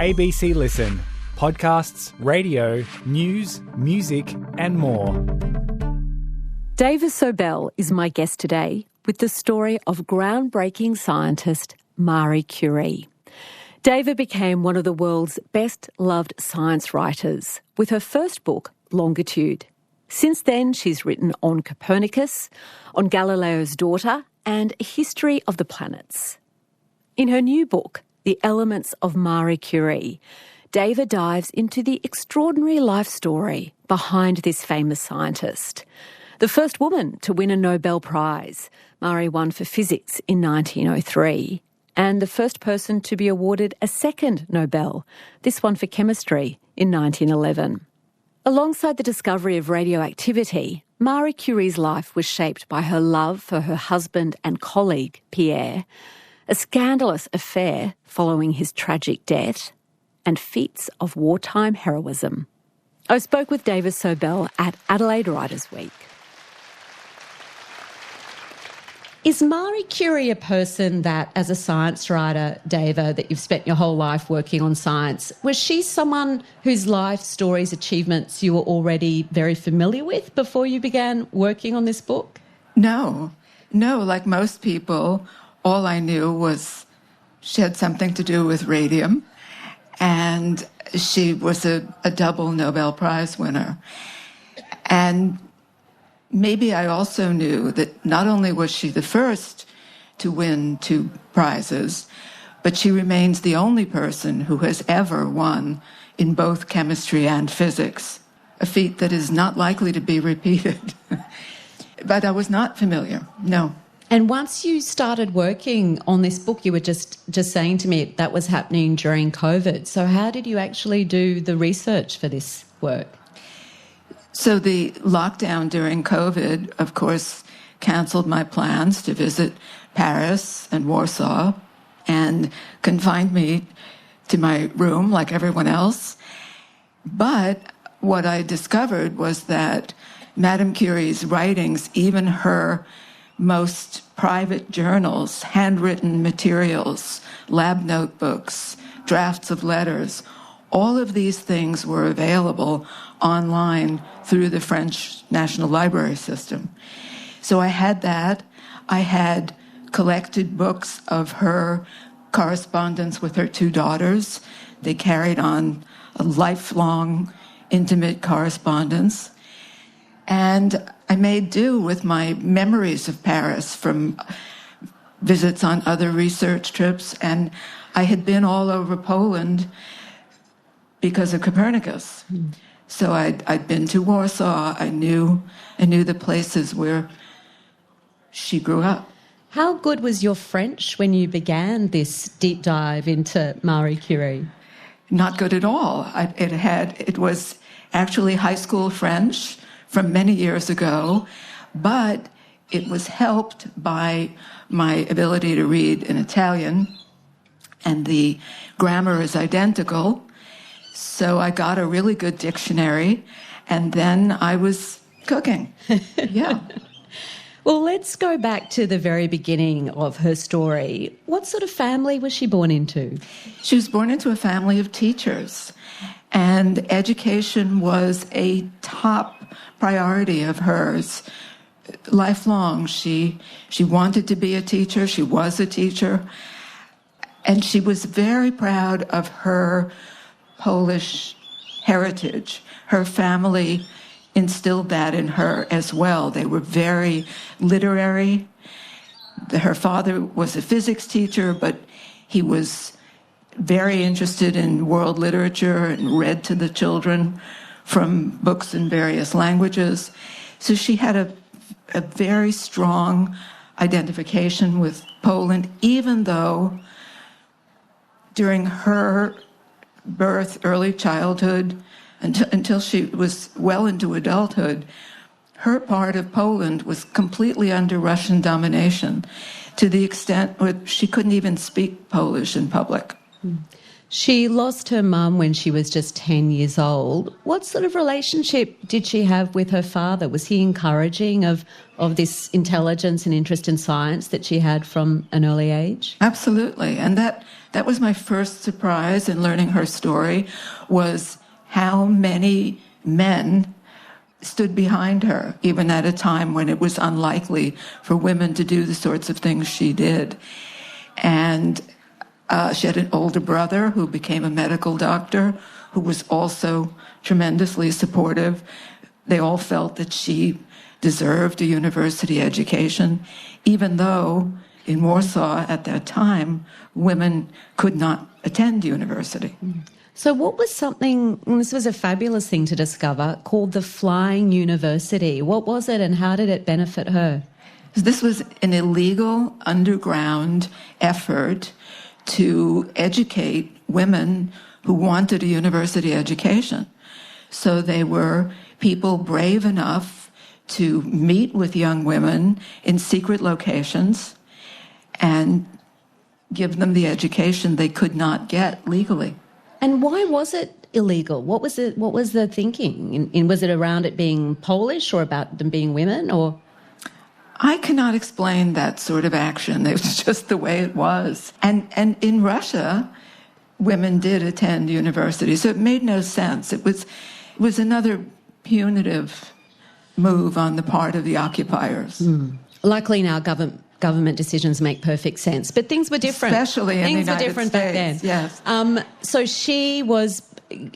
ABC Listen. Podcasts, radio, news, music and more. Dava Sobel is my guest today with the story of groundbreaking scientist Marie Curie. Dava became one of the world's best-loved science writers with her first book, Longitude. Since then, she's written on Copernicus, on Galileo's daughter, and a history of the planets. In her new book, The Elements of Marie Curie, Dava dives into the extraordinary life story behind this famous scientist. The first woman to win a Nobel Prize, Marie won for physics in 1903, and the first person to be awarded a second Nobel, this one for chemistry, in 1911. Alongside the discovery of radioactivity, Marie Curie's life was shaped by her love for her husband and colleague, Pierre, a scandalous affair following his tragic death, and feats of wartime heroism. I spoke with Dava Sobel at Adelaide Writers' Week. Is Marie Curie a person that, as a science writer, Dava, that you've spent your whole life working on science, was she someone whose life stories, achievements you were already very familiar with before you began working on this book? No, like most people, all I knew was she had something to do with radium, and she was a double Nobel Prize winner. And maybe I also knew that not only was she the first to win 2 prizes, but she remains the only person who has ever won in both chemistry and physics, a feat that is not likely to be repeated. But I was not familiar, no. And once you started working on this book, you were just saying to me that was happening during COVID. So how did you actually do the research for this work? So the lockdown during COVID, of course, canceled my plans to visit Paris and Warsaw and confined me to my room like everyone else. But what I discovered was that Madame Curie's writings, even her most private journals, handwritten materials, lab notebooks, drafts of letters, all of these things were available online through the French National Library system. So I had that. I had collected books of her correspondence with her 2 daughters. They carried on a lifelong, intimate correspondence. And I made do with my memories of Paris from visits on other research trips. And I had been all over Poland because of Copernicus. So I'd been to Warsaw. I knew the places where she grew up. How good was your French when you began this deep dive into Marie Curie? Not good at all. It was actually high school French from many years ago, but it was helped by my ability to read in Italian, and the grammar is identical. So I got a really good dictionary, and then I was cooking. Yeah. Well, let's go back to the very beginning of her story. What sort of family was she born into? She was born into a family of teachers, and education was a top priority of hers. Lifelong, she wanted to be a teacher. She was a teacher, and she was very proud of her Polish heritage. Her family instilled that in her as well. They were very literary. Her father was a physics teacher, but he was very interested in world literature and read to the children from books in various languages. So she had a very strong identification with Poland, even though during her birth, early childhood, until she was well into adulthood, her part of Poland was completely under Russian domination, to the extent where she couldn't even speak Polish in public. She lost her mum when she was just 10 years old. What sort of relationship did she have with her father? Was he encouraging of this intelligence and interest in science that she had from an early age? Absolutely. And that that was my first surprise in learning her story, was how many men stood behind her, even at a time when it was unlikely for women to do the sorts of things she did. And she had an older brother who became a medical doctor, who was also tremendously supportive. They all felt that she deserved a university education, even though in Warsaw at that time, women could not attend university. So what was something, and this was a fabulous thing to discover, called the Flying University? What was it and how did it benefit her? This was an illegal underground effort to educate women who wanted a university education. So they were people brave enough to meet with young women in secret locations and give them the education they could not get legally. And why was it illegal? What was the thinking? Was it around it being Polish or about them being women, or? I cannot explain that sort of action. It was just the way it was. And in Russia, women did attend university, so it made no sense. It was another punitive move on the part of the occupiers. Luckily now government decisions make perfect sense, but things were different. Especially in the United Things were different States, back then. yes. So she was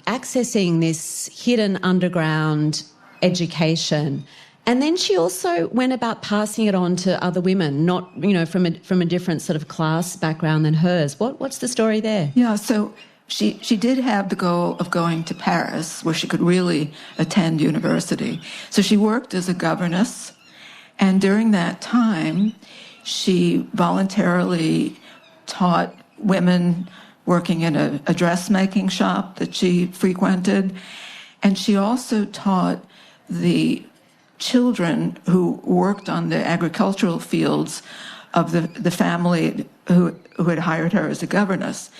accessing this hidden underground education, and then she also went about passing it on to other women, not from a different sort of class background than hers. What's the story there? Yeah, so she did have the goal of going to Paris, where she could really attend university. So she worked as a governess, and during that time, she voluntarily taught women working in a dressmaking shop that she frequented, and she also taught the children who worked on the agricultural fields of the family who had hired her as a governess.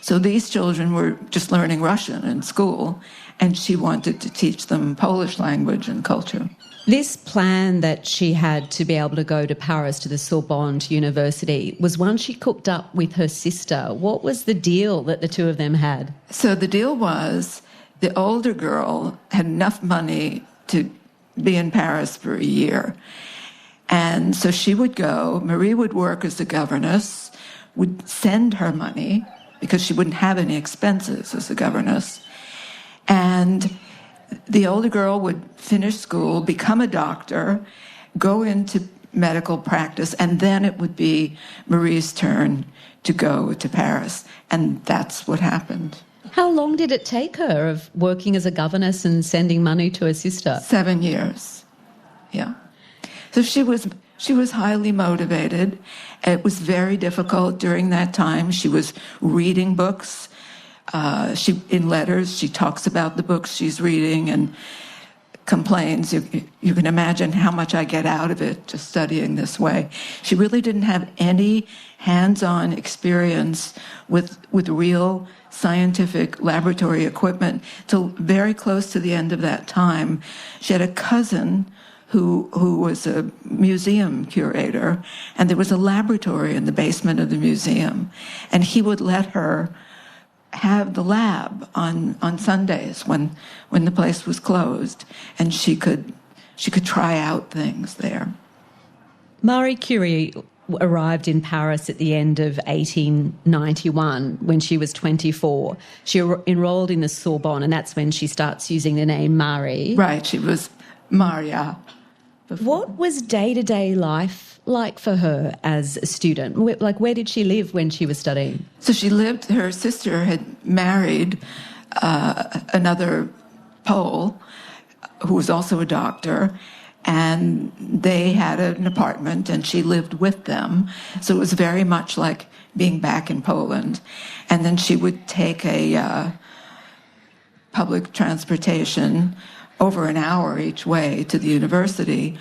So these children were just learning Russian in school, and she wanted to teach them Polish language and culture. This plan that she had to be able to go to Paris, to the Sorbonne University, was one she cooked up with her sister. What was the deal that the two of them had? So the deal was the older girl had enough money to be in Paris for a year. And so she would go, Marie would work as a governess, would send her money because she wouldn't have any expenses as a governess. And the older girl would finish school, become a doctor, go into medical practice, and then it would be Marie's turn to go to Paris. And that's what happened. How long did it take her of working as a governess and sending money to her sister? 7 years. Yeah. So she was highly motivated. It was very difficult during that time. She was reading books. In letters, she talks about the books she's reading and complains. You can imagine how much I get out of it just studying this way. She really didn't have any hands-on experience with real scientific laboratory equipment till very close to the end of that time. She had a cousin who was a museum curator, and there was a laboratory in the basement of the museum, and he would let her have the lab on Sundays when the place was closed, and she could try out things there. Marie Curie arrived in Paris at the end of 1891 when she was 24. She enrolled in the Sorbonne, and that's when she starts using the name Marie. Right, she was Maria before. What was day-to-day life like for her as a student? Where did she live when she was studying? So her sister had married another Pole who was also a doctor, and they had an apartment and she lived with them. So it was very much like being back in Poland. And then she would take a public transportation over an hour each way to the university,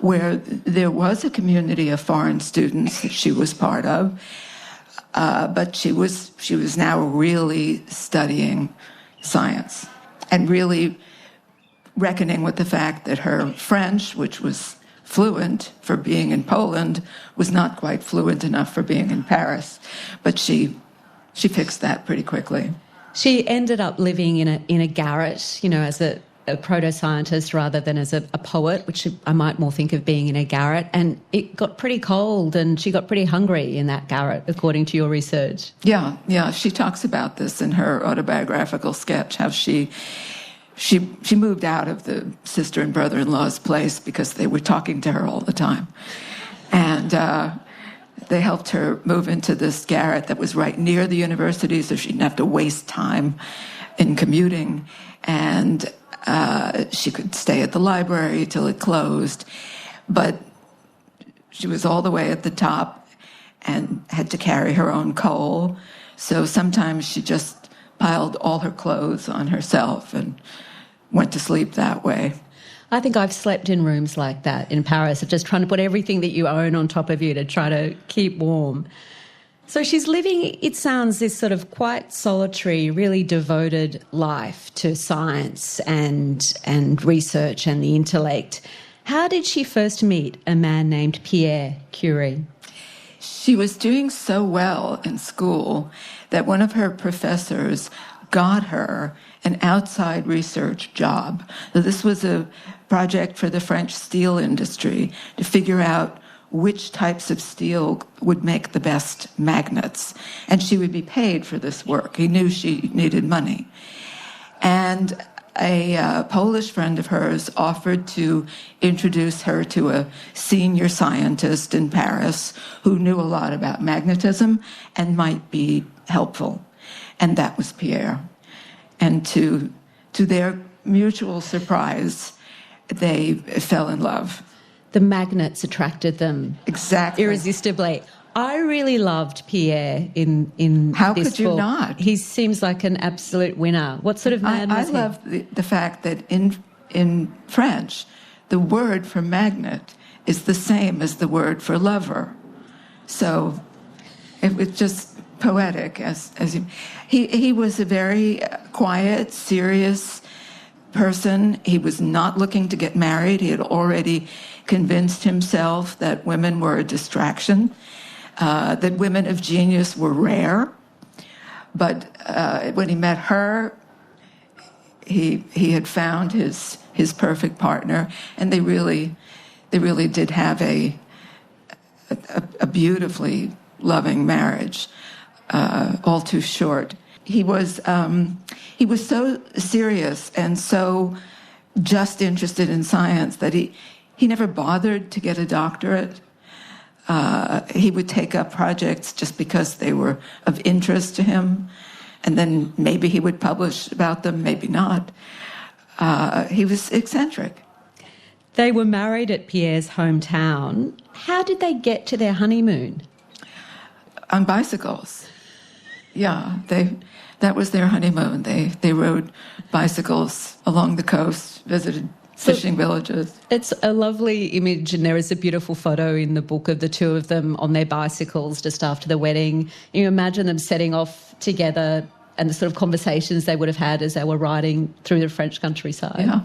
where there was a community of foreign students that she was part of, but she was now really studying science and really reckoning with the fact that her French, which was fluent for being in Poland, was not quite fluent enough for being in Paris. But she she fixed that pretty quickly. She ended up living in a garret, as a proto-scientist rather than as a poet, which I might more think of being in a garret. And it got pretty cold and she got pretty hungry in that garret, according to your research. Yeah. She talks about this in her autobiographical sketch, how she moved out of the sister and brother-in-law's place because they were talking to her all the time. And they helped her move into this garret that was right near the university so she didn't have to waste time in commuting. And she could stay at the library till it closed. But she was all the way at the top and had to carry her own coal. So sometimes she just piled all her clothes on herself and went to sleep that way. I think I've slept in rooms like that in Paris, of just trying to put everything that you own on top of you to try to keep warm. So she's living, it sounds, this sort of quite solitary, really devoted life to science and research and the intellect. How did she first meet a man named Pierre Curie? She was doing so well in school that one of her professors got her an outside research job. So this was a project for the French steel industry to figure out which types of steel would make the best magnets. And she would be paid for this work. He knew she needed money. And a Polish friend of hers offered to introduce her to a senior scientist in Paris who knew a lot about magnetism and might be helpful. And that was Pierre. And to their mutual surprise, they fell in love. The magnets attracted them. Exactly. Irresistibly. I really loved Pierre in this book. How could you not? He seems like an absolute winner. What sort of man was he? I love the fact that in French, the word for magnet is the same as the word for lover. So it was just poetic. He was a very quiet, serious person. He was not looking to get married. He had already convinced himself that women were a distraction, that women of genius were rare. But when he met her, he had found his perfect partner, and they really did have a beautifully loving marriage, all too short. He was so serious and so just interested in science that he never bothered to get a doctorate. He would take up projects just because they were of interest to him, and then maybe he would publish about them, maybe not. He was eccentric. They were married at Pierre's hometown. How did they get to their honeymoon? On bicycles. Yeah, that was their honeymoon. They rode bicycles along the coast, visited fishing villages. It's a lovely image, and there is a beautiful photo in the book of the two of them on their bicycles just after the wedding. You imagine them setting off together and the sort of conversations they would have had as they were riding through the French countryside. Yeah.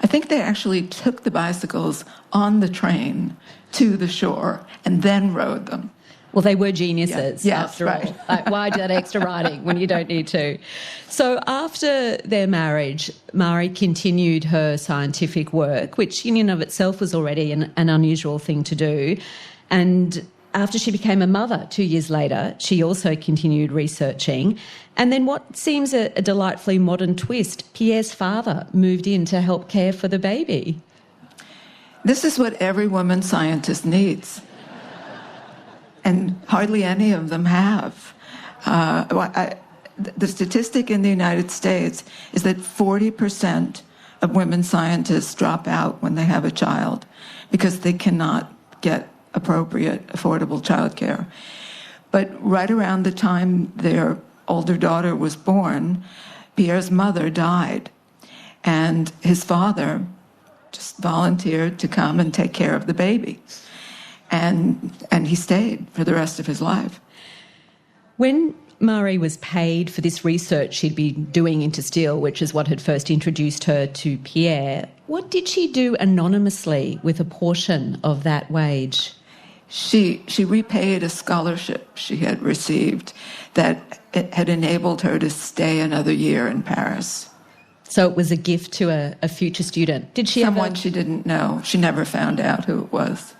I think they actually took the bicycles on the train to the shore and then rode them. Well, they were geniuses, after all. Like, why do that extra riding when you don't need to? So after their marriage, Marie continued her scientific work, which in and of itself was already an unusual thing to do. And after she became a mother 2 years later, she also continued researching. And then what seems a delightfully modern twist, Pierre's father moved in to help care for the baby. This is what every woman scientist needs. And hardly any of them have. The statistic in the United States is that 40% of women scientists drop out when they have a child because they cannot get appropriate, affordable childcare. But right around the time their older daughter was born, Pierre's mother died. And his father just volunteered to come and take care of the baby. And he stayed for the rest of his life. When Marie was paid for this research she'd been doing into steel, which is what had first introduced her to Pierre, what did she do anonymously with a portion of that wage? She repaid a scholarship she had received that it had enabled her to stay another year in Paris. So it was a gift to a future student. Did she Someone she didn't know. She never found out who it was.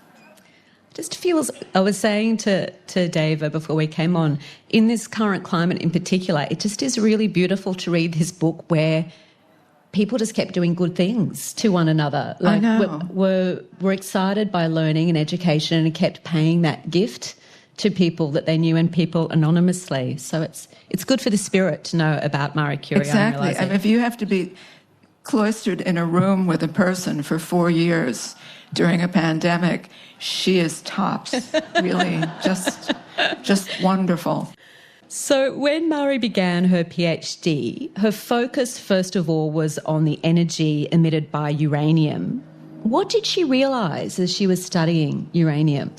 Just feels, I was saying to Dava before we came on, in this current climate in particular, it just is really beautiful to read this book where people just kept doing good things to one another. I know. Were excited by learning and education and kept paying that gift to people that they knew and people anonymously. So it's good for the spirit to know about Marie Curie. Exactly. I mean, if you have to be cloistered in a room with a person for 4 years during a pandemic, she is tops. Really, just wonderful. So when Marie began her PhD, her focus first of all was on the energy emitted by uranium. What did she realise as she was studying uranium?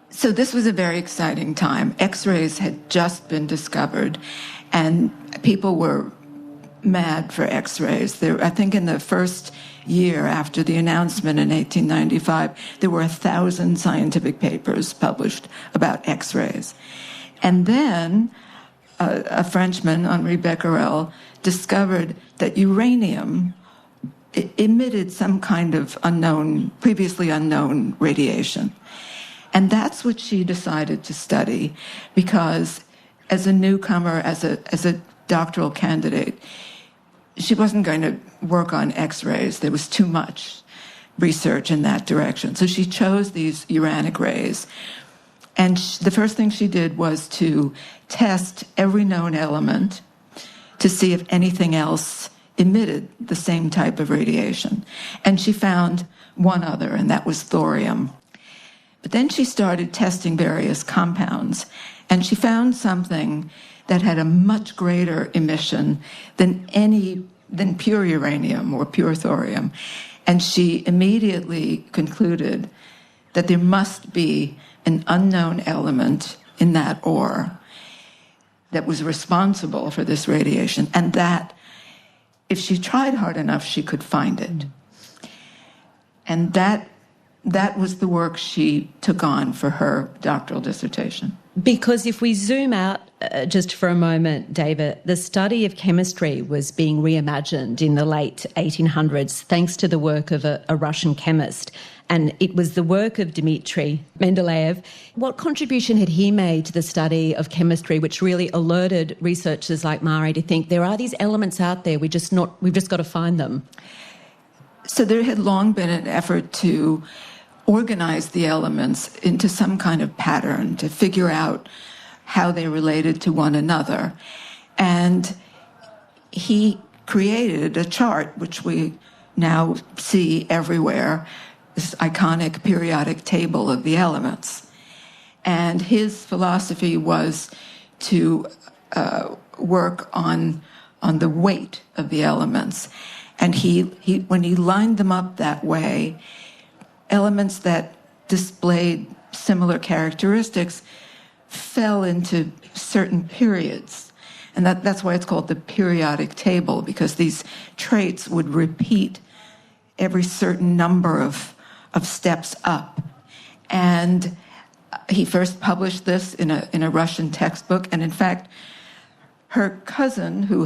So this was a very exciting time. X-rays had just been discovered, and people were mad for X-rays. I think in the first year after the announcement in 1895, there were 1,000 scientific papers published about X-rays. And then a Frenchman, Henri Becquerel, discovered that uranium emitted some kind of previously unknown radiation. And that's what she decided to study, because as a newcomer, as a doctoral candidate, she wasn't going to work on X-rays. There was too much research in that direction. So she chose these uranic rays. And the first thing she did was to test every known element to see if anything else emitted the same type of radiation. And she found one other, and that was thorium. But then she started testing various compounds, and she found something that had a much greater emission than pure uranium or pure thorium. And she immediately concluded that there must be an unknown element in that ore that was responsible for this radiation, and that if she tried hard enough, she could find it. And that was the work she took on for her doctoral dissertation. Because if we zoom out just for a moment, Dava, the study of chemistry was being reimagined in the late 1800s thanks to the work of a Russian chemist. And it was the work of Dmitri Mendeleev. What contribution had he made to the study of chemistry, which really alerted researchers like Marie to think there are these elements out there, we've just got to find them? So there had long been an effort to organize the elements into some kind of pattern, to figure out how they related to one another. And he created a chart, which we now see everywhere, this iconic periodic table of the elements. And his philosophy was to work on the weight of the elements. And he when he lined them up that way, elements that displayed similar characteristics fell into certain periods. And that's why it's called the periodic table, because these traits would repeat every certain number of steps up. And he first published this in a Russian textbook. And in fact, her cousin, who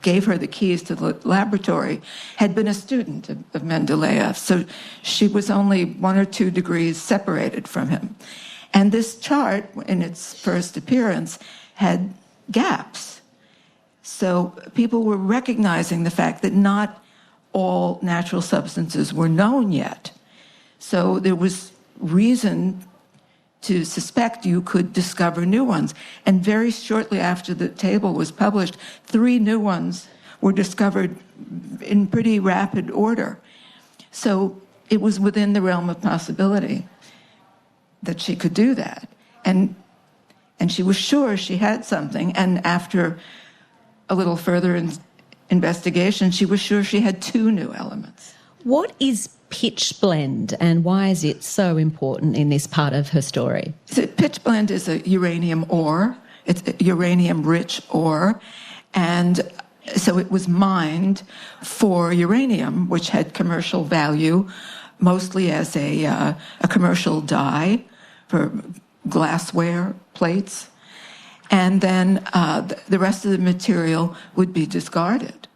gave her the keys to the laboratory, had been a student of Mendeleev. So she was only 1 or 2 degrees separated from him. And this chart, in its first appearance, had gaps. So people were recognizing the fact that not all natural substances were known yet. So there was reason to suspect you could discover new ones. And very shortly after the table was published, 3 new ones were discovered in pretty rapid order. So it was within the realm of possibility that she could do that. And she was sure she had something. And after a little further investigation, she was sure she had 2 new elements. What is pitchblende, and why is it so important in this part of her story? So pitchblende is a uranium ore. It's a uranium-rich ore. And so it was mined for uranium, which had commercial value, mostly as a commercial dye for glassware plates. and then the rest of the material would be discarded.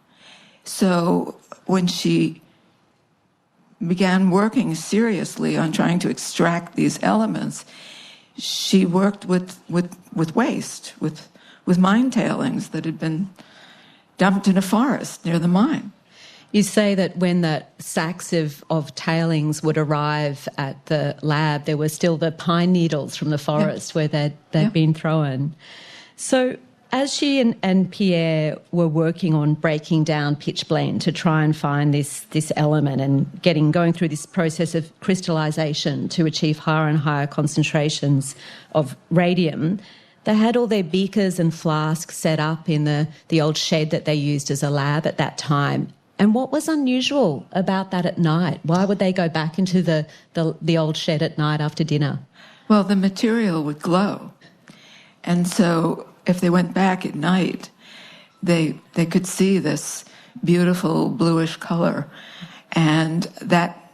So when she began working seriously on trying to extract these elements, she worked with waste, with mine tailings that had been dumped in a forest near the mine. You say that when the sacks of tailings would arrive at the lab, there were still the pine needles from the forest where they'd been thrown. So as she and Pierre were working on breaking down pitchblende to try and find this element and going through this process of crystallisation to achieve higher and higher concentrations of radium, they had all their beakers and flasks set up in the old shed that they used as a lab at that time. And what was unusual about that at night? Why would they go back into the old shed at night after dinner? Well, the material would glow. And so if they went back at night, they could see this beautiful bluish color. And that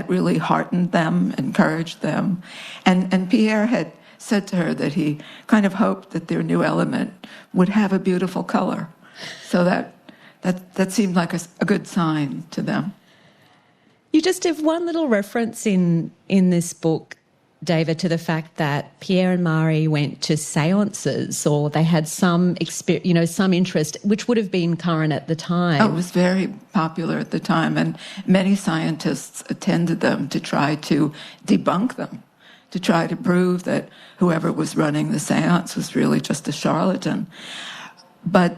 really heartened them, encouraged them. And Pierre had said to her that he kind of hoped that their new element would have a beautiful color. So that seemed like a good sign to them. You just have one little reference in this book, David, to the fact that Pierre and Marie went to seances, or they had some interest, which would have been current at the time. Oh, it was very popular at the time, and many scientists attended them to try to debunk them, to try to prove that whoever was running the seance was really just a charlatan. But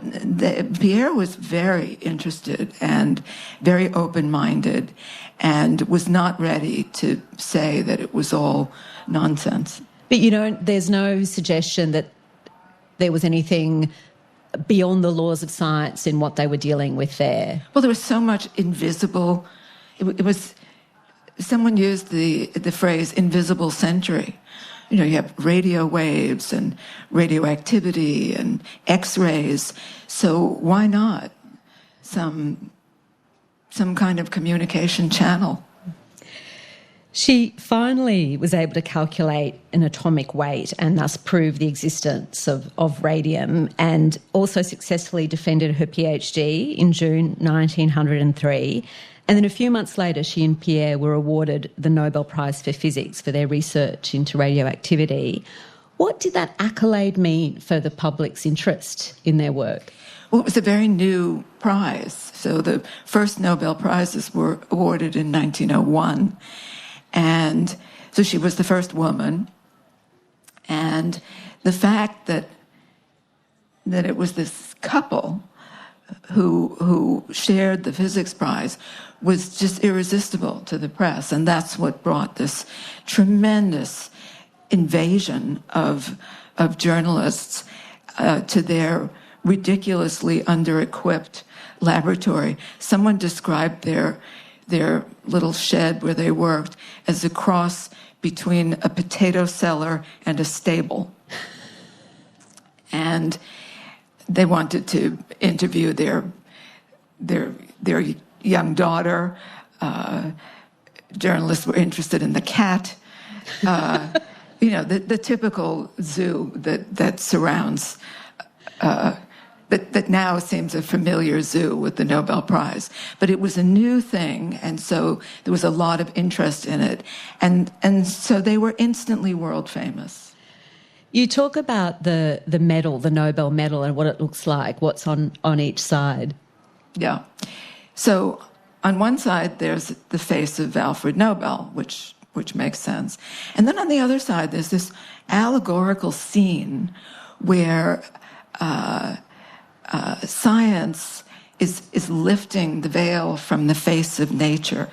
Pierre was very interested and very open-minded and was not ready to say that it was all nonsense. But, there's no suggestion that there was anything beyond the laws of science in what they were dealing with there. Well, there was so much invisible... It was... Someone used the phrase invisible century. You have radio waves and radioactivity and X-rays. So why not some kind of communication channel? She finally was able to calculate an atomic weight and thus prove the existence of radium, and also successfully defended her PhD in June 1903. And then a few months later, she and Pierre were awarded the Nobel Prize for Physics for their research into radioactivity. What did that accolade mean for the public's interest in their work? Well, it was a very new prize. So the first Nobel Prizes were awarded in 1901. And so she was the first woman. And the fact that it was this couple who shared the physics prize was just irresistible to the press. And that's what brought this tremendous invasion of journalists to their ridiculously under-equipped laboratory. Someone described their little shed where they worked as a cross between a potato cellar and a stable. And they wanted to interview their young daughter. Journalists were interested in the cat. The typical zoo that surrounds, that now seems a familiar zoo with the Nobel Prize. But it was a new thing, and so there was a lot of interest in it. And so they were instantly world famous. You talk about the medal, the Nobel medal, and what it looks like, what's on each side. Yeah. So on one side, there's the face of Alfred Nobel, which makes sense. And then on the other side, there's this allegorical scene where science is lifting the veil from the face of nature.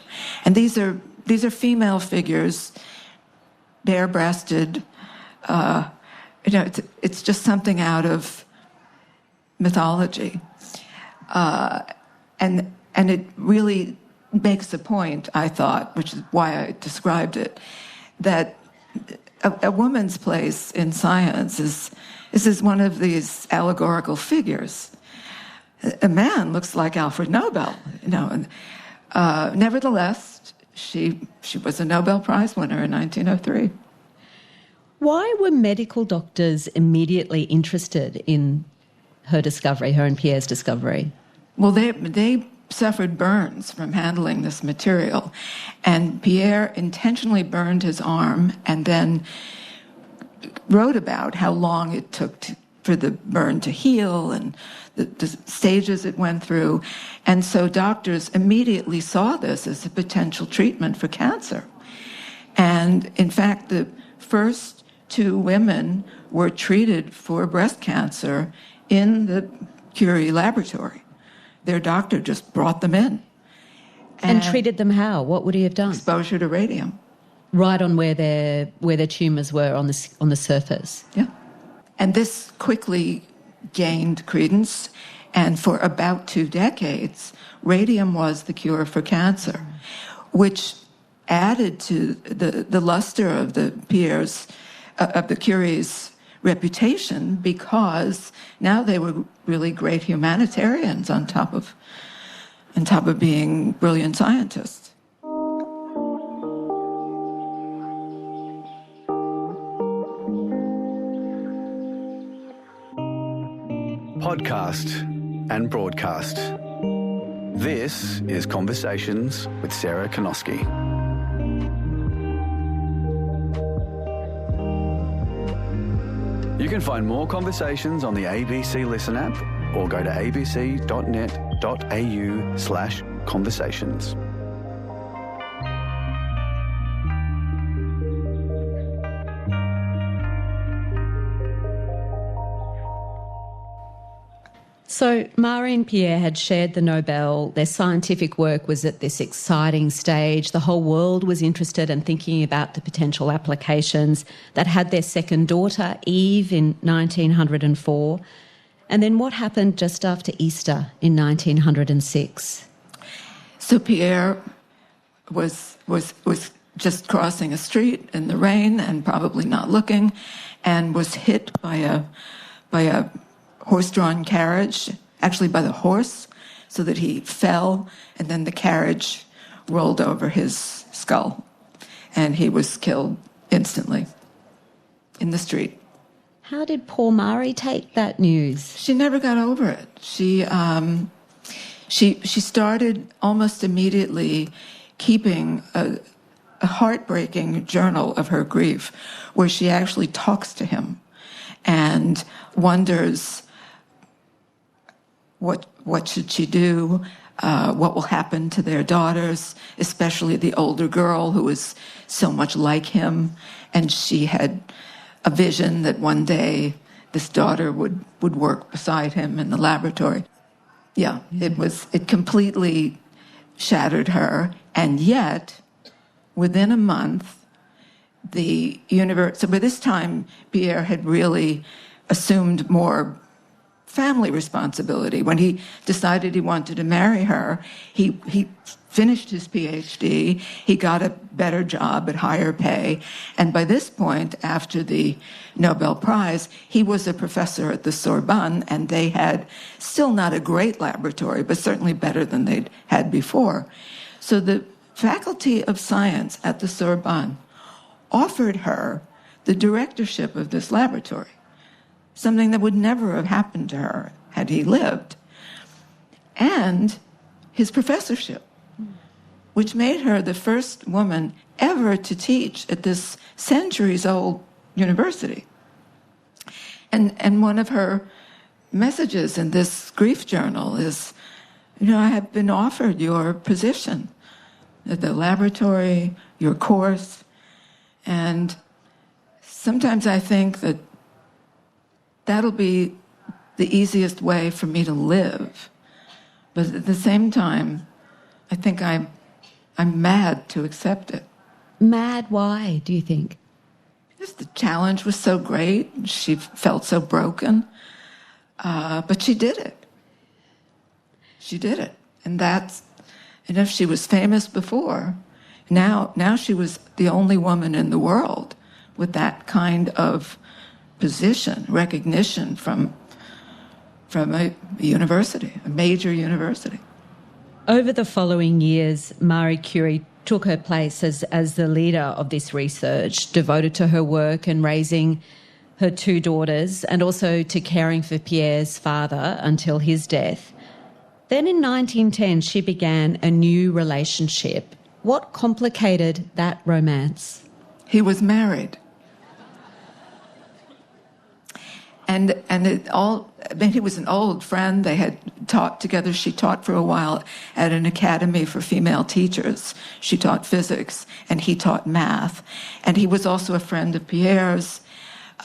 And these are female figures, bare-breasted. It's just something out of mythology. And it really makes the point, I thought, which is why I described it, that a woman's place in science is as one of these allegorical figures. A man looks like Alfred Nobel, and nevertheless, she was a Nobel Prize winner in 1903. Why were medical doctors immediately interested in her discovery, her and Pierre's discovery? Well, they suffered burns from handling this material, and Pierre intentionally burned his arm and then wrote about how long it took for the burn to heal and the stages it went through. And so doctors immediately saw this as a potential treatment for cancer. And in fact, the first 2 women were treated for breast cancer in the Curie laboratory. Their doctor just brought them in. And treated them how? What would he have done? Exposure to radium. Right on where their tumours were on the surface. Yeah. And this quickly gained credence, and for about 2 decades, radium was the cure for cancer, which added to the luster of the Pierre's, of the Curie's reputation, because now they were really great humanitarians on top of being brilliant scientists. Podcast and broadcast. This is Conversations with Sarah Konoski. You can find more conversations on the ABC Listen app or go to abc.net.au/conversations. So Marie and Pierre had shared the Nobel. Their scientific work was at this exciting stage. The whole world was interested and thinking about the potential applications. That had their second daughter, Eve, in 1904. And then what happened just after Easter in 1906? So Pierre was just crossing a street in the rain and probably not looking, and was hit by a horse-drawn carriage, actually by the horse, so that he fell, and then the carriage rolled over his skull, and he was killed instantly in the street. How did poor Marie take that news? She never got over it. She started almost immediately keeping a heartbreaking journal of her grief, where she actually talks to him and wonders what should she do, what will happen to their daughters, especially the older girl who was so much like him. And she had a vision that one day this daughter would work beside him in the laboratory. Yeah, it completely shattered her. And yet, within a month, so by this time, Pierre had really assumed more family responsibility. When he decided he wanted to marry her, he finished his PhD, he got a better job at higher pay, and by this point, after the Nobel Prize, he was a professor at the Sorbonne, and they had still not a great laboratory, but certainly better than they'd had before. So the Faculty of Science at the Sorbonne offered her the directorship of this laboratory, something that would never have happened to her had he lived, and his professorship, which made her the first woman ever to teach at this centuries-old university. And one of her messages in this grief journal is, I have been offered your position at the laboratory, your course, and sometimes I think that that'll be the easiest way for me to live. But at the same time, I think I'm mad to accept it. Mad? Why, do you think? Because the challenge was so great. She felt so broken. But she did it. She did it. And that's, if she was famous before, now she was the only woman in the world with that kind of position, recognition from a university, a major university. Over the following years, Marie Curie took her place as the leader of this research, devoted to her work and raising her two daughters and also to caring for Pierre's father until his death. Then in 1910, she began a new relationship. What complicated that romance? He was married. And he was an old friend. They had taught together. She taught for a while at an academy for female teachers. She taught physics, and he taught math. And he was also a friend of Pierre's.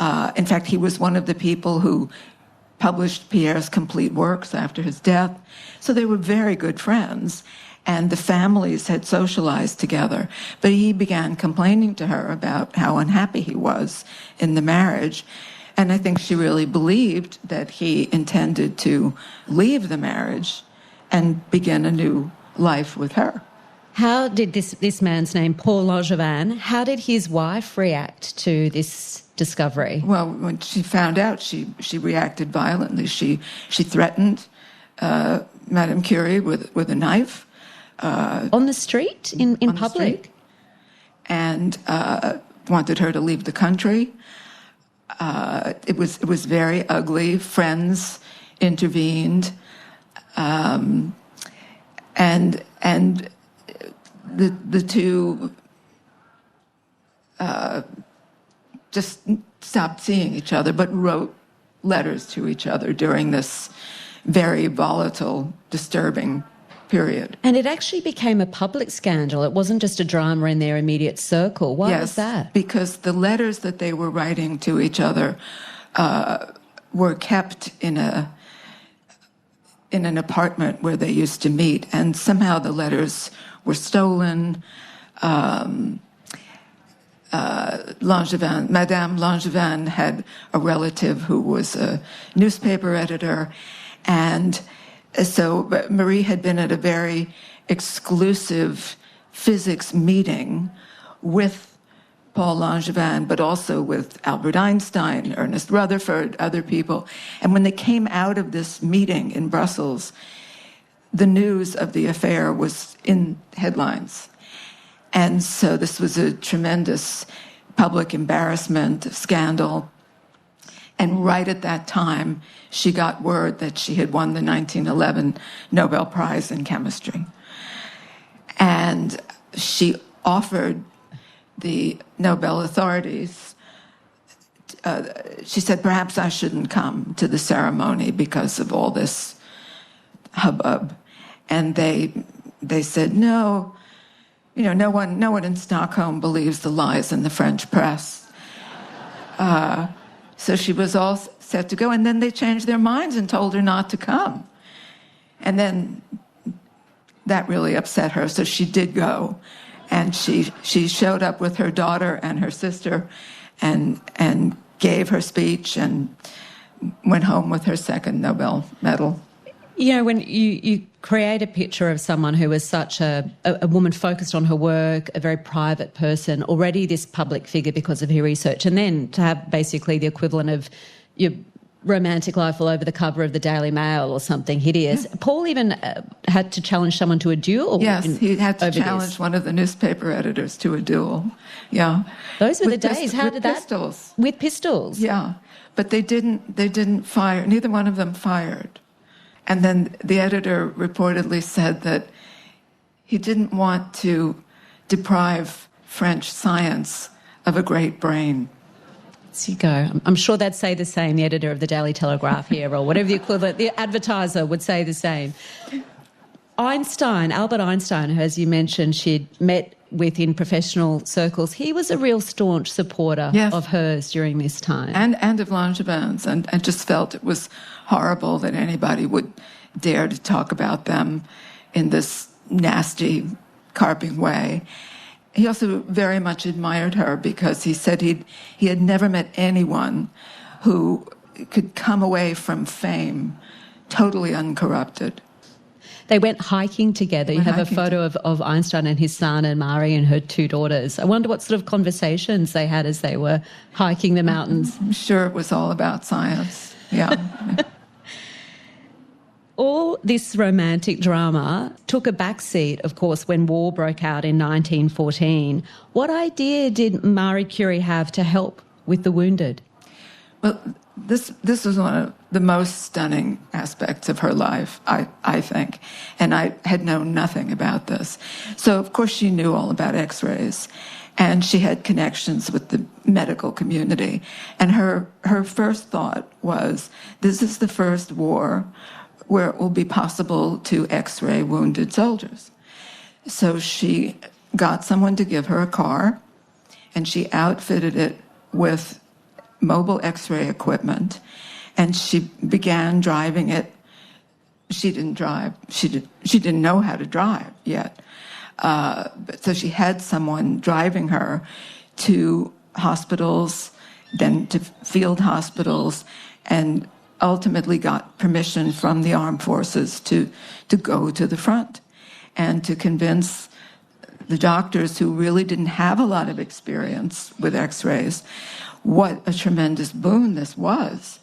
In fact, he was one of the people who published Pierre's complete works after his death. So they were very good friends, and the families had socialized together. But he began complaining to her about how unhappy he was in the marriage. And I think she really believed that he intended to leave the marriage and begin a new life with her. How did this man's name, Paul Langevin, how did his wife react to this discovery? Well, when she found out, she reacted violently. She threatened Madame Curie with a knife. On the street, in public? Street, and wanted her to leave the country. It was very ugly. Friends intervened, and the two just stopped seeing each other, but wrote letters to each other during this very volatile, disturbing period. And it actually became a public scandal. It wasn't just a drama in their immediate circle. Why was that? Yes, because the letters that they were writing to each other were kept in an apartment where they used to meet, and somehow the letters were stolen. Madame Langevin had a relative who was a newspaper editor, and so Marie had been at a very exclusive physics meeting with Paul Langevin, but also with Albert Einstein, Ernest Rutherford, other people. And when they came out of this meeting in Brussels, the news of the affair was in headlines. And so this was a tremendous public embarrassment, scandal. And right at that time, she got word that she had won the 1911 Nobel Prize in chemistry. And she offered the Nobel authorities, she said, perhaps I shouldn't come to the ceremony because of all this hubbub. And they said, no, no one in Stockholm believes the lies in the French press. So she was all set to go, and then they changed their minds and told her not to come. And then that really upset her, so she did go. And she showed up with her daughter and her sister and gave her speech and went home with her second Nobel medal. When you create a picture of someone who is such a woman focused on her work, a very private person, already this public figure because of her research, and then to have basically the equivalent of your romantic life all over the cover of the Daily Mail or something hideous. Yeah. Paul even had to challenge someone to a duel. Yes, he had to challenge one of the newspaper editors to a duel. Yeah, those were the days. How did that? Pistols. With pistols. Yeah, but they didn't fire. Neither one of them fired. And then the editor reportedly said that he didn't want to deprive French science of a great brain. There you go. I'm sure they'd say the same, the editor of the Daily Telegraph here or whatever the equivalent, the advertiser would say the same. Albert Einstein, who, as you mentioned, she'd met with in professional circles, he was a real staunch supporter of hers during this time. And of Langevin's, and just felt it was horrible that anybody would dare to talk about them in this nasty, carping way. He also very much admired her because he said he had never met anyone who could come away from fame totally uncorrupted. They went hiking together. You have a photo of Einstein and his son and Marie and her two daughters. I wonder what sort of conversations they had as they were hiking the mountains. I'm sure it was all about science, yeah. All this romantic drama took a backseat, of course, when war broke out in 1914. What idea did Marie Curie have to help with the wounded? Well, this was one of the most stunning aspects of her life, I think. And I had known nothing about this. So, of course, she knew all about X-rays. And she had connections with the medical community. And her first thought was, this is the first war where it will be possible to X-ray wounded soldiers. So she got someone to give her a car, and she outfitted it with mobile X-ray equipment, and she began driving it. She didn't drive. She didn't know how to drive yet. So she had someone driving her to hospitals, then to field hospitals, and ultimately got permission from the armed forces to go to the front and to convince the doctors who really didn't have a lot of experience with X-rays what a tremendous boon this was.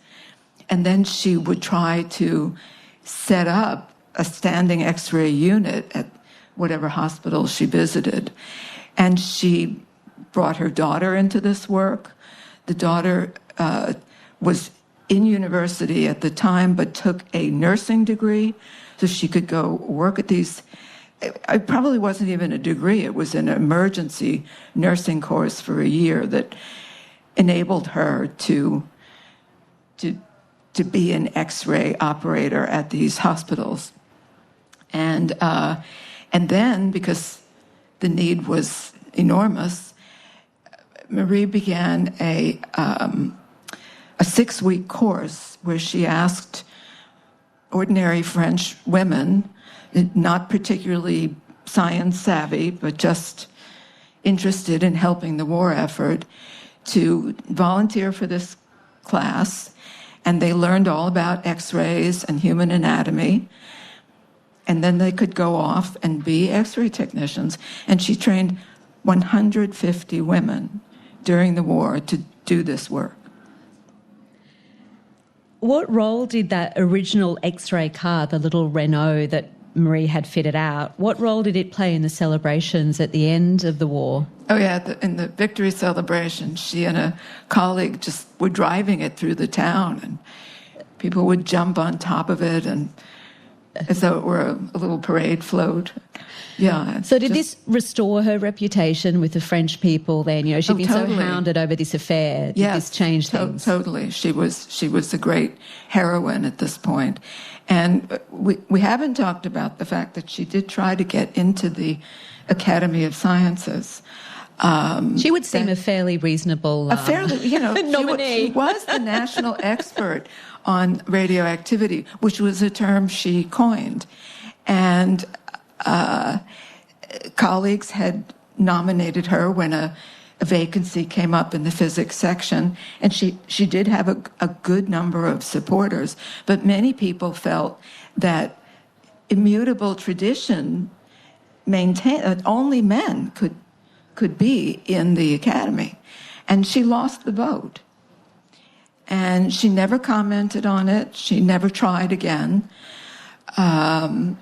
And then she would try to set up a standing X-ray unit at whatever hospital she visited. And she brought her daughter into this work. The daughter was in university at the time, but took a nursing degree so she could go work at these. It probably wasn't even a degree. It was an emergency nursing course for a year that enabled her to be an X-ray operator at these hospitals. And then, because the need was enormous, Marie began a 6-week course where she asked ordinary French women, not particularly science savvy, but just interested in helping the war effort, to volunteer for this class. And they learned all about X-rays and human anatomy. And then they could go off and be X-ray technicians. And she trained 150 women during the war to do this work. What role did that original X-ray car, the little Renault that Marie had fitted out, what role did it play in the celebrations at the end of the war? Oh, yeah, in the victory celebration, she and a colleague just were driving it through the town, and people would jump on top of it, and as though it were a little parade float. Yeah. So did this restore her reputation with the French people then? You know, she'd been totally. so hounded over this affair. Did this change things? Totally. She was a great heroine at this point. And we haven't talked about the fact that she did try to get into the Academy of Sciences. She would seem a fairly reasonable nominee. She was the national expert on radioactivity, which was a term she coined. And colleagues had nominated her when a vacancy came up in the physics section, and she did have a good number of supporters, but many people felt that immutable tradition maintained that only men could be in the academy, and she lost the vote. And she never commented on it. She never tried again. And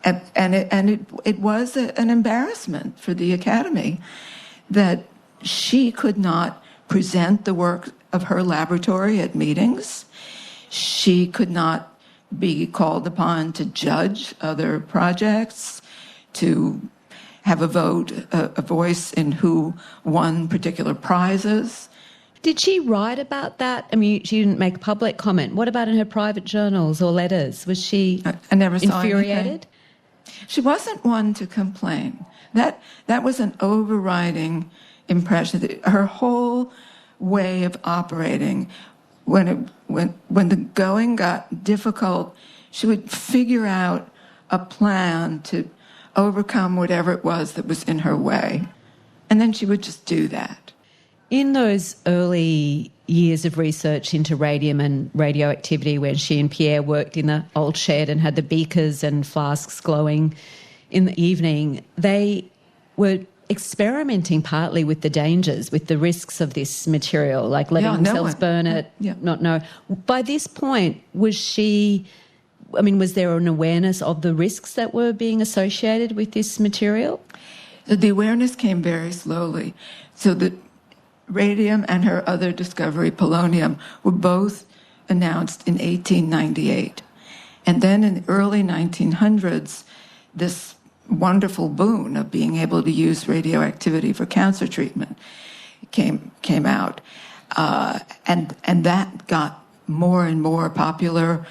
it was an embarrassment for the Academy that she could not present the work of her laboratory at meetings. She could not be called upon to judge other projects, to have a vote, a voice in who won particular prizes. Did she write about that? I mean, she didn't make public comment. What about in her private journals or letters? Was she I never saw infuriated? Anything. She wasn't one to complain. That was an overriding impression. Her whole way of operating, when the going got difficult, she would figure out a plan to overcome whatever it was that was in her way. And then she would just do that. In those early years of research into radium and radioactivity, when she and Pierre worked in the old shed and had the beakers and flasks glowing in the evening, they were experimenting partly with the dangers, with the risks of this material, like letting themselves burn it, not know. By this point, was she I mean, was there an awareness of the risks that were being associated with this material? The awareness came very slowly. So the radium and her other discovery, polonium, were both announced in 1898. And then in the early 1900s, this wonderful boon of being able to use radioactivity for cancer treatment came out. And that got more and more popular,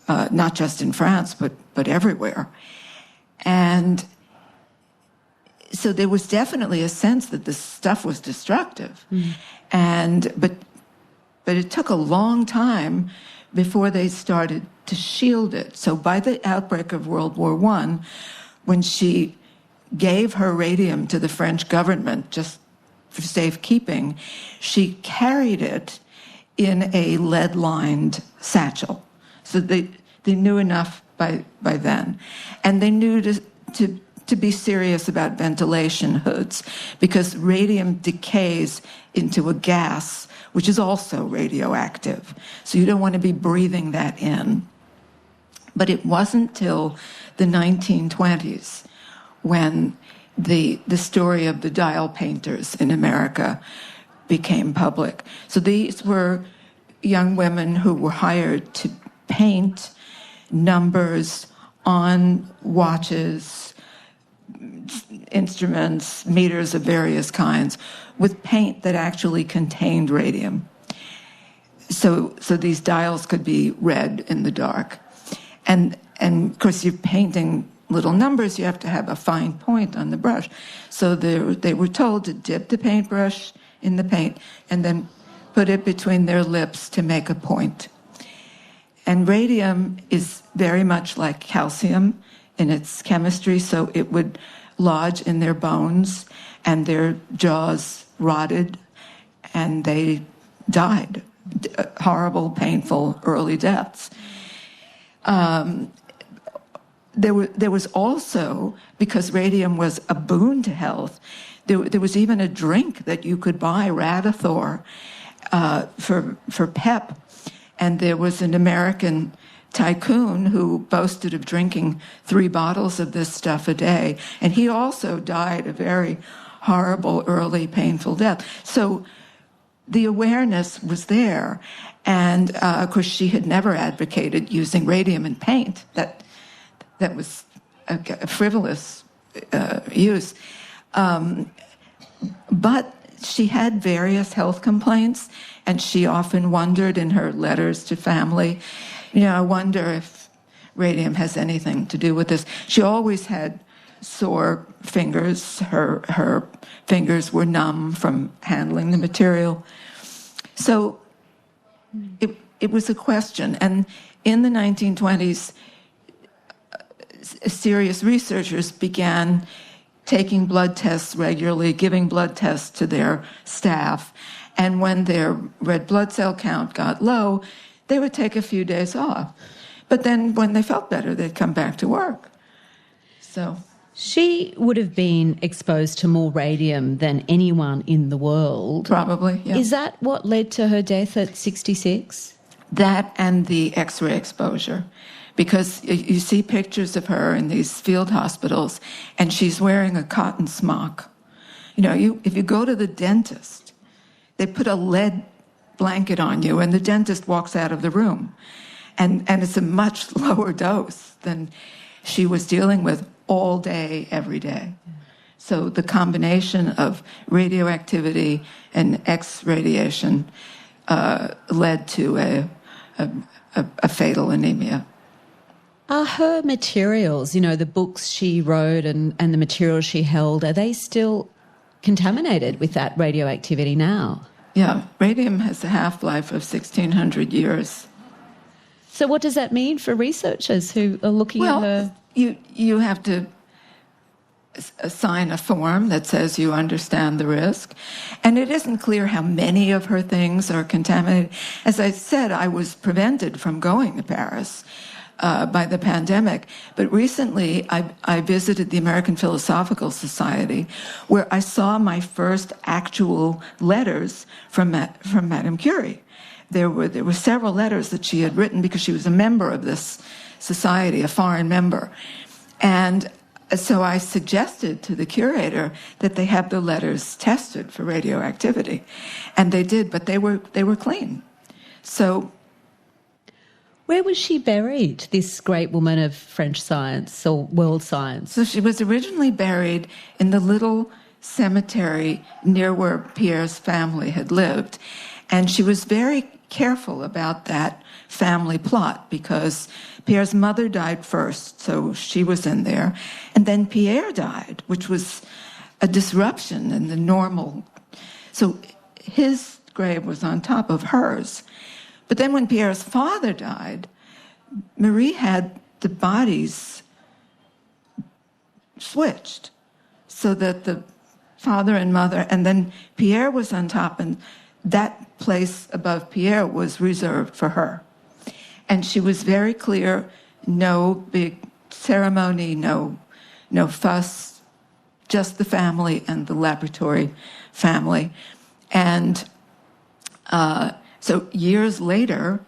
not just in France, but everywhere. And so there was definitely a sense that this stuff was destructive. But it took a long time before they started to shield it. So by the outbreak of World War I, when she gave her radium to the French government just for safekeeping, she carried it in a lead-lined satchel. So they knew enough by then. And they knew to be serious about ventilation hoods, because radium decays into a gas, which is also radioactive. So you don't want to be breathing that in. But it wasn't till the 1920s when the story of the dial painters in America became public. So these were young women who were hired to paint numbers on watches, instruments, meters of various kinds, with paint that actually contained radium. So these dials could be read in the dark. And of course, you're painting little numbers, you have to have a fine point on the brush. So they were told to dip the paintbrush in the paint and then put it between their lips to make a point. And radium is very much like calcium in its chemistry, so it would lodge in their bones, and their jaws rotted, and they died. Horrible, painful, early deaths. There was also, because radium was a boon to health, there was even a drink that you could buy, Radithor, for PEP. And there was an American tycoon who boasted of drinking 3 bottles of this stuff a day. And he also died a very horrible, early, painful death. So the awareness was there. And, of course, she had never advocated using radium in paint. That was a frivolous use. But she had various health complaints, and she often wondered in her letters to family, I wonder if radium has anything to do with this. She always had sore fingers. Her fingers were numb from handling the material. So it was a question. And in the 1920s, serious researchers began taking blood tests regularly, giving blood tests to their staff. And when their red blood cell count got low, they would take a few days off. But then when they felt better, they'd come back to work. So she would have been exposed to more radium than anyone in the world. Probably, yeah. Is that what led to her death at 66? That and the X-ray exposure. Because you see pictures of her in these field hospitals, and she's wearing a cotton smock. If you go to the dentist, they put a lead blanket on you, and the dentist walks out of the room. And it's a much lower dose than she was dealing with all day, every day. So the combination of radioactivity and X-radiation led to a fatal anemia. Are her materials, the books she wrote and the materials she held, are they still contaminated with that radioactivity now? Yeah, radium has a half-life of 1,600 years. So what does that mean for researchers who are looking at her? You have to sign a form that says you understand the risk. And it isn't clear how many of her things are contaminated. As I said, I was prevented from going to Paris by the pandemic. But recently, I visited the American Philosophical Society, where I saw my first actual letters from Madame Curie. There were several letters that she had written because she was a member of this Society, a foreign member. And so I suggested to the curator that they have the letters tested for radioactivity. And they did, but they were clean. So where was she buried, this great woman of French science or world science? So she was originally buried in the little cemetery near where Pierre's family had lived. And she was very careful about that family plot because Pierre's mother died first, so she was in there. And then Pierre died, which was a disruption in the normal. So his grave was on top of hers. But then when Pierre's father died, Marie had the bodies switched so that the father and mother, and then Pierre was on top, and that place above Pierre was reserved for her. And she was very clear, no big ceremony, no fuss, just the family and the laboratory family. And so years later,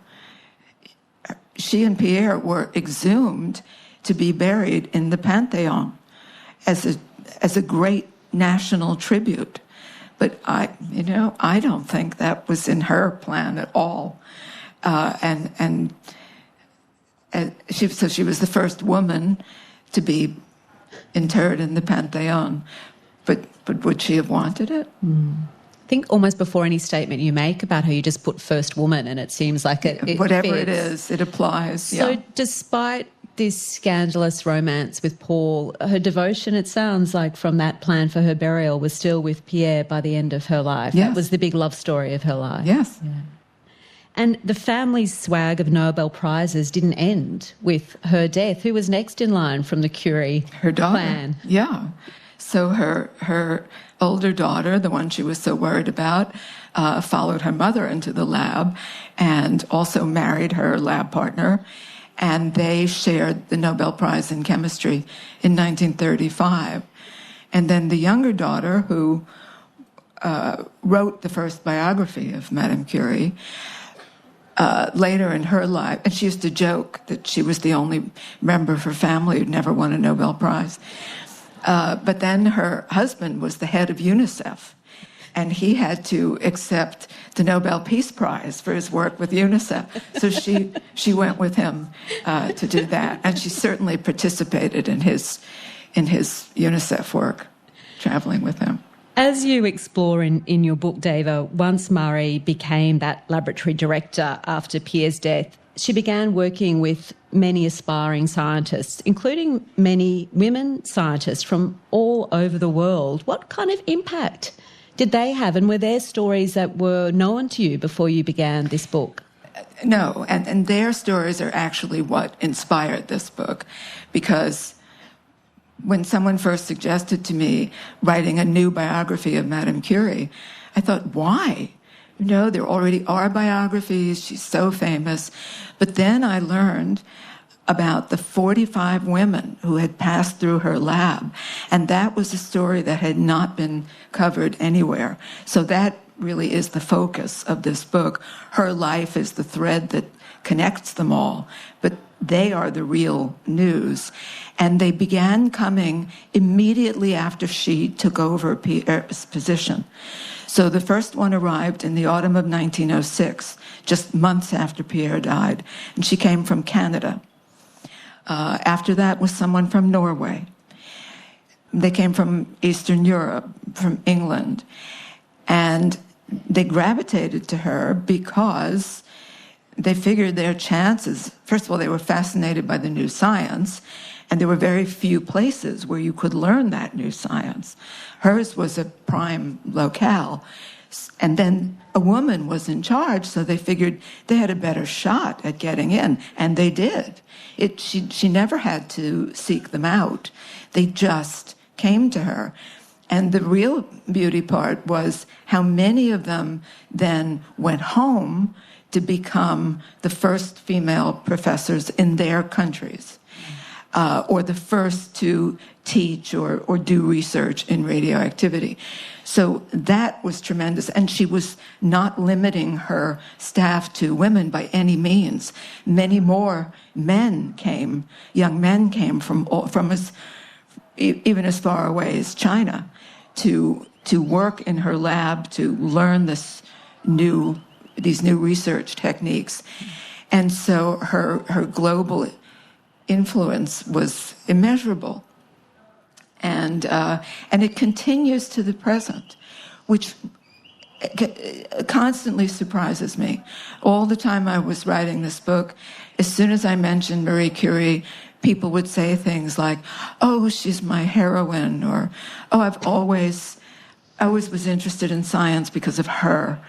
she and Pierre were exhumed to be buried in the Pantheon as a great national tribute. But I don't think that was in her plan at all. She was the first woman to be interred in the Pantheon. But would she have wanted it? I think almost before any statement you make about her, you just put first woman, and it seems like it whatever fits. it is, it applies. So despite this scandalous romance with Paul, her devotion, it sounds like, from that plan for her burial was still with Pierre by the end of her life. Yes. That was the big love story of her life. Yes. Yeah. And the family's swag of Nobel Prizes didn't end with her death. Who was next in line from the Curie her daughter. clan? Yeah. So her older daughter, the one she was so worried about, followed her mother into the lab and also married her lab partner. And they shared the Nobel Prize in chemistry in 1935. And then the younger daughter, who wrote the first biography of Madame Curie, later in her life, and she used to joke that she was the only member of her family who'd never won a Nobel Prize. But then her husband was the head of UNICEF, and he had to accept the Nobel Peace Prize for his work with UNICEF. So she went with him to do that, and she certainly participated in his UNICEF work, traveling with him. As you explore in your book, Dava, once Marie became that laboratory director after Pierre's death, she began working with many aspiring scientists, including many women scientists from all over the world. What kind of impact did they have, and were there stories that were known to you before you began this book? No, and their stories are actually what inspired this book, because when someone first suggested to me writing a new biography of Madame Curie, I thought, why? There already are biographies. She's so famous. But then I learned about the 45 women who had passed through her lab, and that was a story that had not been covered anywhere. So that really is the focus of this book. Her life is the thread that connects them all, but they are the real news. And they began coming immediately after she took over Pierre's position. So the first one arrived in the autumn of 1906, just months after Pierre died, and she came from Canada. After that was someone from Norway. They came from Eastern Europe, from England, and they gravitated to her because they figured their chances, first of all, they were fascinated by the new science, and there were very few places where you could learn that new science. Hers was a prime locale. And then a woman was in charge, so they figured they had a better shot at getting in, and they did. She never had to seek them out. They just came to her. And the real beauty part was how many of them then went home to become the first female professors in their countries. or the first to teach or do research in radioactivity. So that was tremendous. And she was not limiting her staff to women by any means. Many more men came, young men came from even as far away as China to work in her lab, to learn these new research techniques. And so her global influence was immeasurable. And it continues to the present, which constantly surprises me. All the time I was writing this book, as soon as I mentioned Marie Curie, people would say things like, "Oh, she's my heroine," or "Oh, I always was interested in science because of her."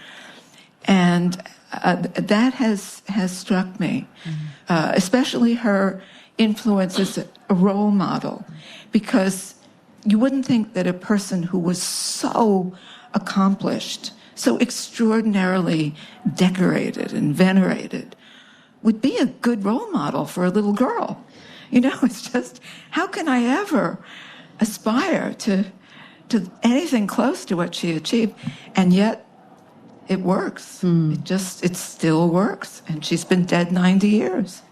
And that has struck me, especially her influence as a role model, because you wouldn't think that a person who was so accomplished, so extraordinarily decorated and venerated, would be a good role model for a little girl. You know, it's just, how can I ever aspire to anything close to what she achieved? And yet, it works. It still works. And she's been dead 90 years.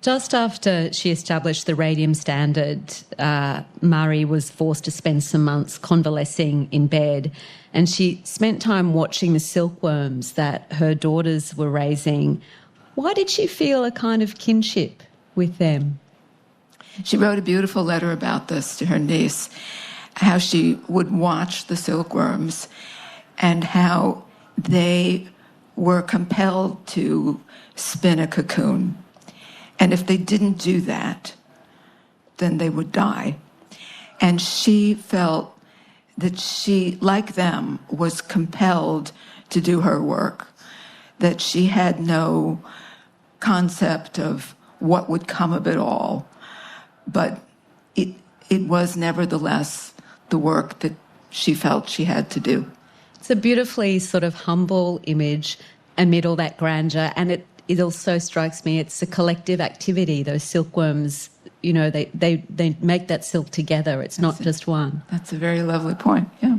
Just after she established the radium standard, Marie was forced to spend some months convalescing in bed, and she spent time watching the silkworms that her daughters were raising. Why did she feel a kind of kinship with them? She wrote a beautiful letter about this to her niece, how she would watch the silkworms and how they were compelled to spin a cocoon. And if they didn't do that, then they would die. And she felt that she, like them, was compelled to do her work, that she had no concept of what would come of it all. But it was nevertheless the work that she felt she had to do. It's a beautifully sort of humble image amid all that grandeur, and it also strikes me it's a collective activity. Those silkworms, you know, they make that silk together. It's not just one. That's a very lovely point, yeah.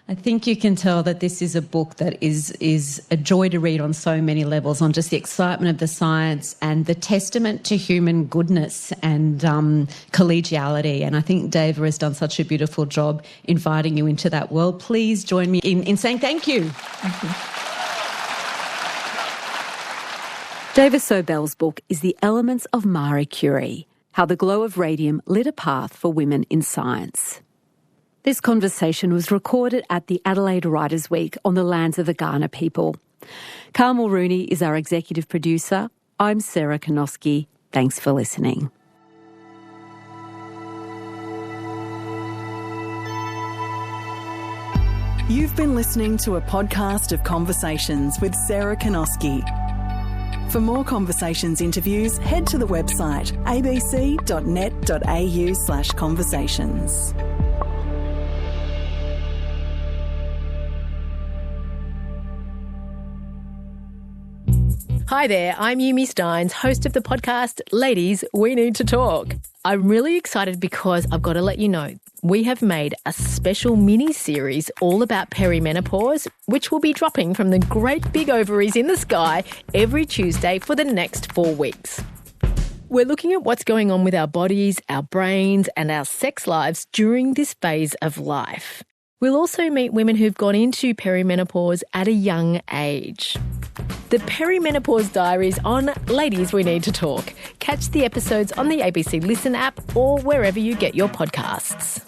I think you can tell that this is a book that is a joy to read on so many levels, on just the excitement of the science and the testament to human goodness and collegiality. And I think Dava has done such a beautiful job inviting you into that world. Please join me in saying thank you. Thank you. Dava Sobel's book is The Elements of Marie Curie, How the Glow of Radium Lit a Path for Women in Science. This conversation was recorded at the Adelaide Writers' Week on the lands of the Kaurna people. Carmel Rooney is our executive producer. I'm Sarah Konoski. Thanks for listening. You've been listening to a podcast of Conversations with Sarah Konoski. For more Conversations interviews, head to the website abc.net.au/conversations. Hi there, I'm Yumi Steins, host of the podcast Ladies, We Need to Talk. I'm really excited because I've got to let you know we have made a special mini-series all about perimenopause, which will be dropping from the great big ovaries in the sky every Tuesday for the next 4 weeks. We're looking at what's going on with our bodies, our brains, and our sex lives during this phase of life. We'll also meet women who've gone into perimenopause at a young age. The Perimenopause Diaries on Ladies We Need to Talk. Catch the episodes on the ABC Listen app or wherever you get your podcasts.